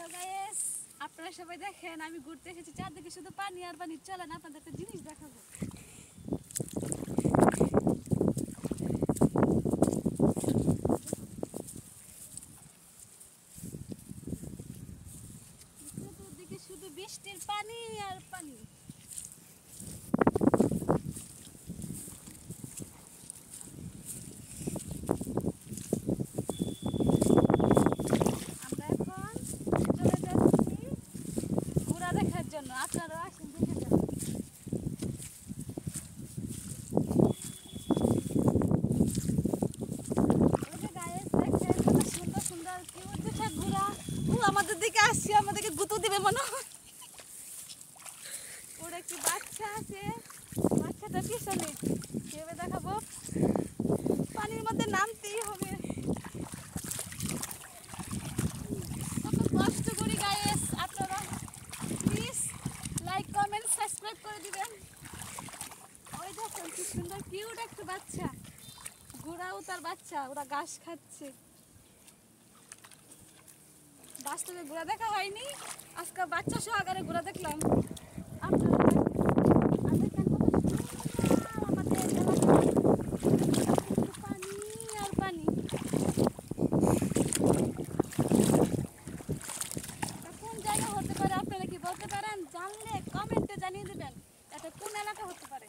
Hello guys, আপনারা সবাই দেখেন আমি ঘুরতে এসেছি, চারদিকে শুধু পানি আর পানি। চলেন আপনাদের একটা জিনিস দেখাবো। চতুর্দিকে শুধু বৃষ্টির পানি আর পানি। আমরা এখন চলে যাচ্ছি ঘোরা দেখার জন্য, আপনারাও আসেন দেখে যান। আমাদের দিকে আসছে, আমাদেরকে গুঁতো দিবে মনে হয়। ওর একটি বাচ্চা আছে, বাচ্চাটা পিছনে কিভাবে দেখাবো, পানির মধ্যে নামতেই হবে। কত কষ্ট করি গাইস, আপনারা প্লিজ লাইক কমেন্ট সাবস্ক্রাইব করে দিবেন। ওই দেখুন কি সুন্দর কিউট একটা বাচ্চা, ঘোড়াও তার বাচ্চা, ওরা ঘাস খাচ্ছে। বাস্তবে ঘোড়া দেখা হয়নি, আজকে বাচ্চা সহকারে ঘোড়া দেখলাম। আপনারা দেখেন কত সুন্দর আমাদের এলাকা, পানি আর পানি। কোন জায়গা হতে পারে আপনারা কি বলতে পারেন? জানলে কমেন্টে জানিয়ে দেবেন এটা কোন এলাকা হতে পারে।